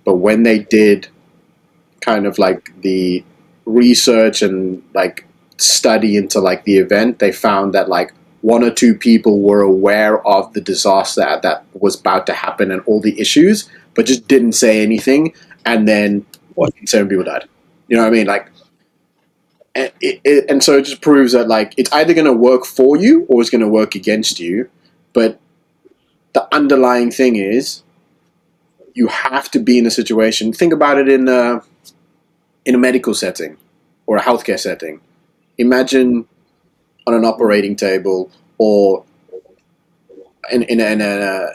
But when they did kind of like the research and like study into like the event, they found that like 1 or 2 people were aware of the disaster that was about to happen and all the issues, but just didn't say anything. And then 7 people died. You know what I mean? Like, and so it just proves that like it's either going to work for you or it's going to work against you. But the underlying thing is you have to be in a situation. Think about it in a medical setting or a healthcare setting. Imagine on an operating table or in an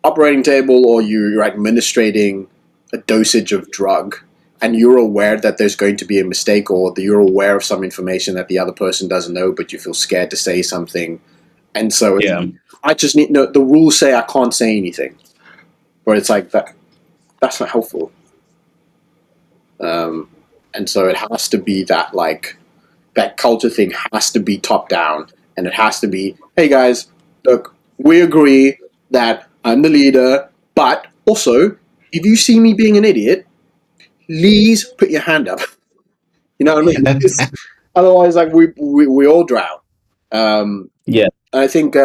operating table, or you're administrating a dosage of drug, and you're aware that there's going to be a mistake, or that you're aware of some information that the other person doesn't know, but you feel scared to say something. And so Yeah. I just need, no, the rules say I can't say anything, but it's like that's not helpful. And so it has to be that like that culture thing has to be top down, and it has to be, hey guys, look, we agree that I'm the leader, but also, if you see me being an idiot, please put your hand up. You know what I mean? Otherwise, like we all drown. Yeah. I think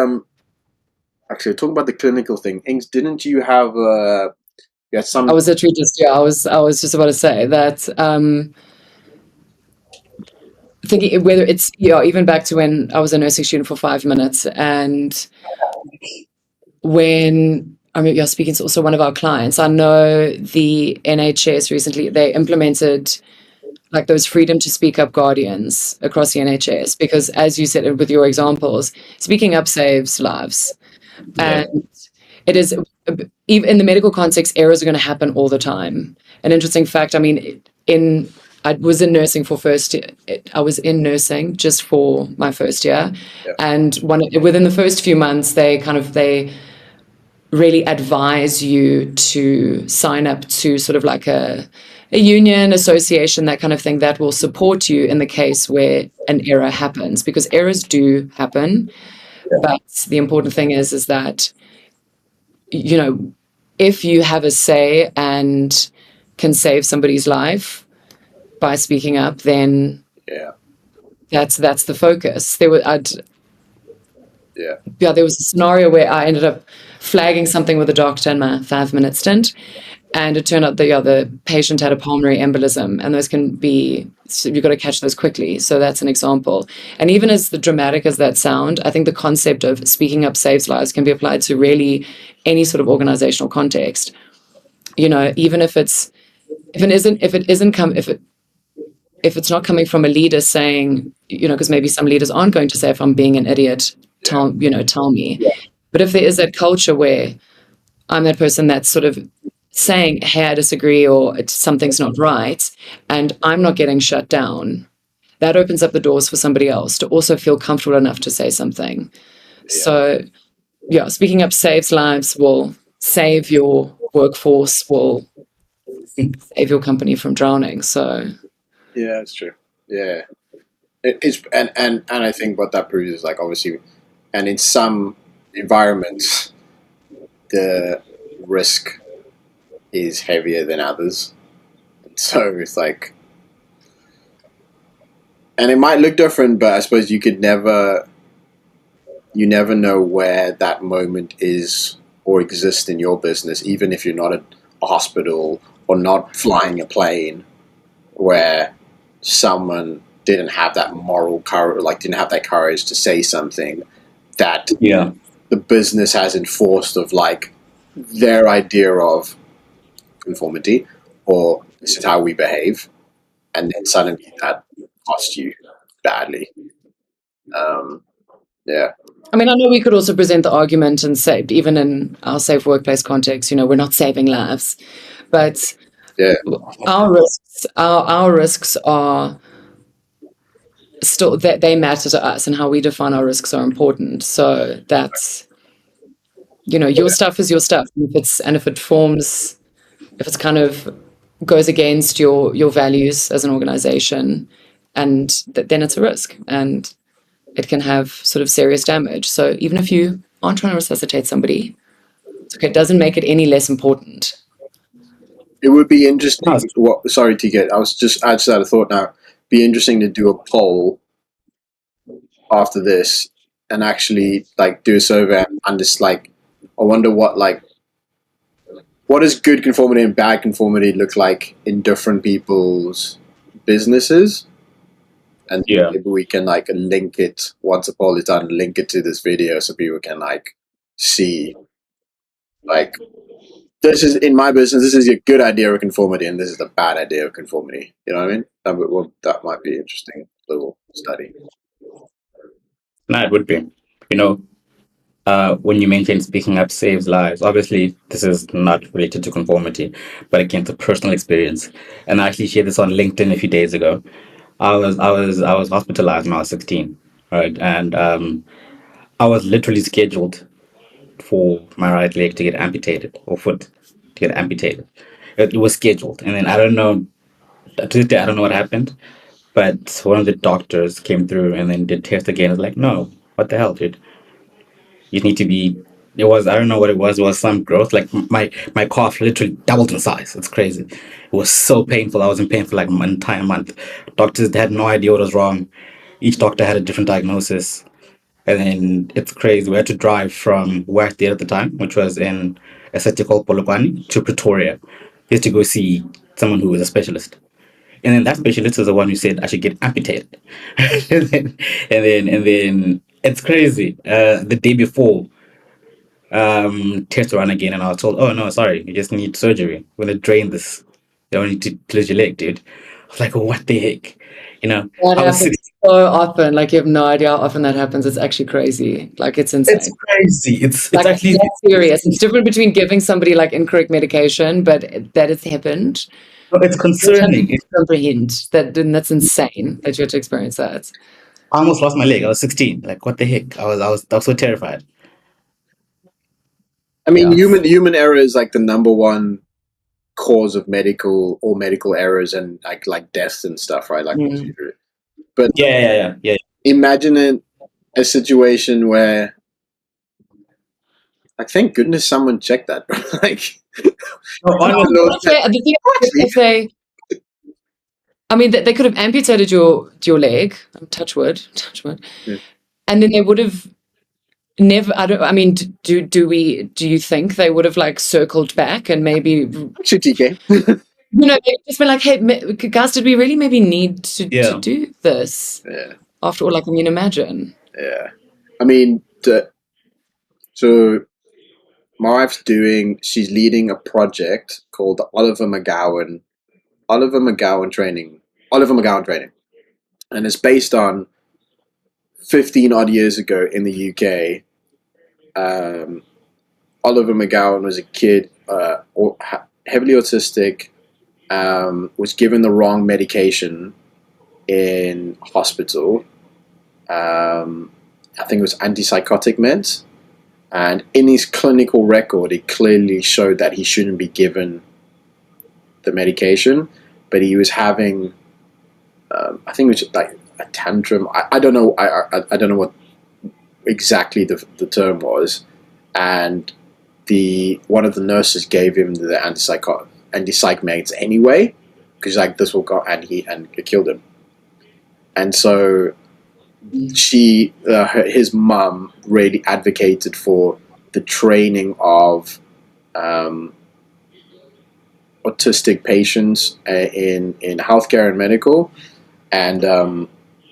actually talking about the clinical thing, Ings, didn't you have you had some? I was literally just I was just about to say that thinking whether it's even back to when I was a nursing student for 5 minutes, and when I mean, you're speaking to also one of our clients. I know the NHS recently they implemented like those freedom to speak up guardians across the NHS because, as you said with your examples, speaking up saves lives, Yeah. and it is even in the medical context, errors are going to happen all the time. An interesting fact, I mean, I was in nursing for first year. I was in nursing just for my first year, Yeah. and within the first few months, they really advise you to sign up to sort of like a union, association, that kind of thing that will support you in the case where an error happens, because errors do happen. But the important thing is that, you know, if you have a say and can save somebody's life by speaking up, then Yeah, that's the focus. yeah, There was a scenario where I ended up flagging something with a doctor in my 5 minute stint, and it turned out that the patient had a pulmonary embolism, and those can be, so you've got to catch those quickly. So that's an example. And even as the dramatic as that sound, I think the concept of speaking up saves lives can be applied to really any sort of organizational context. Even if it's not coming from a leader saying, because maybe some leaders aren't going to say, if I'm being an idiot, tell me. But if there is that culture where I'm that person that's sort of saying, hey, I disagree, or something's not right, and I'm not getting shut down, that opens up the doors for somebody else to also feel comfortable enough to say something. So, speaking up saves lives, will save your workforce, will save your company from drowning. So, yeah, that's true. Yeah, it's and I think what that proves is like obviously, and in some environments, the risk is heavier than others. So it's like, and it might look different, but I suppose you never know where that moment is or exists in your business, even if you're not at a hospital or not flying a plane, where someone didn't have that moral courage, like didn't have that courage to say something that Yeah. the business has enforced of like their idea of conformity or this is how we behave, and then suddenly that costs you badly. Um, yeah, I mean, I know we could also present the argument and say, even in our safe workplace context, we're not saving lives, but yeah, our risks are still that they matter to us, and how we define our risks are important. So that's your stuff is your stuff. If it's kind of goes against your values as an organization, and then it's a risk, and it can have sort of serious damage. So even if you aren't trying to resuscitate somebody, it's okay. It doesn't make it any less important. it would be No, interesting. Sorry to get. I just had a thought now. Be interesting to do a poll after this and actually like do a survey and just like I wonder what does good conformity and bad conformity look like in different people's businesses, and yeah. maybe we can like link it once the poll is done, link it to this video so people can like see like this is in my business, this is a good idea of conformity and this is a bad idea of conformity. You know what I mean? That might be interesting little study. No, it would be. You know, when you mention speaking up saves lives, obviously this is not related to conformity, but again, to personal experience. And I actually shared this on LinkedIn a few days ago. I was hospitalized when I was 16, right? And I was literally scheduled for my right leg to get amputated or foot to get amputated. It was scheduled, and then I don't know. To this day, I don't know what happened, but one of the doctors came through and then did test again. It's like, no, what the hell, dude? You need to be It was, I don't know what it was. It was some growth. Like my cough literally doubled in size. It's crazy. It was so painful. I was in pain for like an entire month. Doctors had no idea what was wrong. Each doctor had a different diagnosis. And then it's crazy. We had to drive from where I stayed at the time, which was in a city called Polokwane, to Pretoria, just to go see someone who was a specialist. And then that specialist was the one who said I should get amputated. And then it's crazy. The day before, test run again, and I was told, "Oh no, sorry, you just need surgery. We're gonna drain this. You don't need to close your leg, dude." I was like, "What the heck?" You know, That I was happens 16. so often. Like, you have no idea how often that happens. It's actually crazy. Like, it's It's insane. crazy. It's Like, it's actually that serious. It's different between giving somebody like incorrect medication, but that it's happened. it's You're trying to concerning. comprehend that, and that's insane that you had to experience that. I almost lost my leg. I was 16. Like, what the heck? I was so terrified. I mean, Yeah. human error is like the number one cause of medical errors and like deaths and stuff, right? Like, Mm. but Yeah. imagine a situation where, like, thank goodness someone checked that. Like, No, honestly, The thing is, if they, I mean, they could have amputated your leeg, touch wood, Yeah. and then they would have never. I mean, do you think they would have like circled back and maybe, actually, TK. they'd just been like, hey, guys, did we really maybe need to yeah. do this Yeah, after all? Like, I mean, imagine. yeah. I mean, so my wife's she's leading a project called the Oliver McGowan training, and it's based on 15 odd years ago in the UK. Oliver McGowan was a kid, heavily autistic, was given the wrong medication in hospital. I think it was antipsychotic meds. And in his clinical record, it clearly showed that he shouldn't be given the medication, but he was having, I think it was like a tantrum. I don't know. I don't know what exactly the term was. And one of the nurses gave him the antipsych meds anyway, because like this will go, and it killed him. And so his mum really advocated for the training of autistic patients in healthcare and medical, and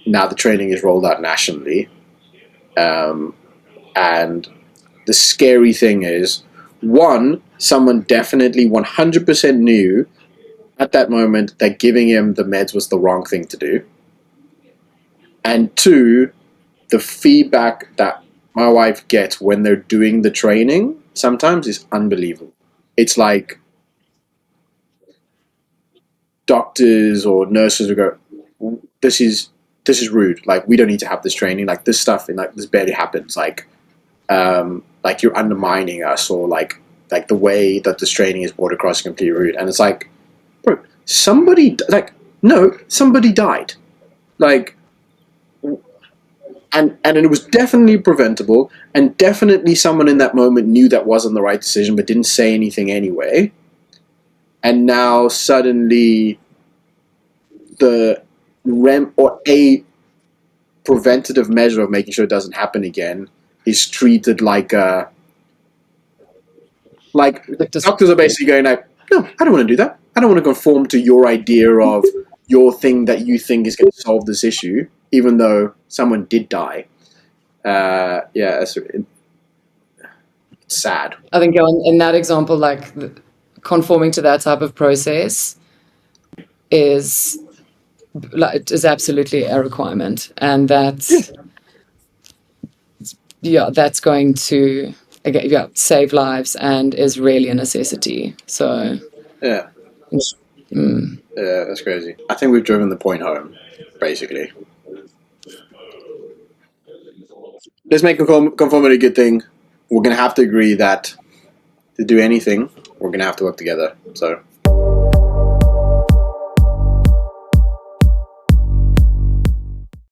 now the training is rolled out nationally. And the scary thing is, one, someone definitely 100% knew at that moment that giving him the meds was the wrong thing to do. And two, the feedback that my wife gets when they're doing the training sometimes is unbelievable. It's like doctors or nurses will go, this is rude. Like, we don't need to have this training. Like, this stuff, and like this barely happens. Like you're undermining us, or like the way that this training is brought across is completely rude. And it's like, bro, somebody died. Like, and it was definitely preventable, and definitely someone in that moment knew that wasn't the right decision, but didn't say anything anyway. And now suddenly, the a preventative measure of making sure it doesn't happen again is treated like doctors are basically going like, no, I don't want to do that. I don't want to conform to your idea of your thing that you think is going to solve this issue, even though someone did die. It's sad. I think in that example, like conforming to that type of process is absolutely a requirement, and that's that's going to save lives and is really a necessity. So Yeah, that's crazy. I think we've driven the point home, basically. Let's make conformity a good thing. We're going to have to agree that to do anything, we're going to have to work together. So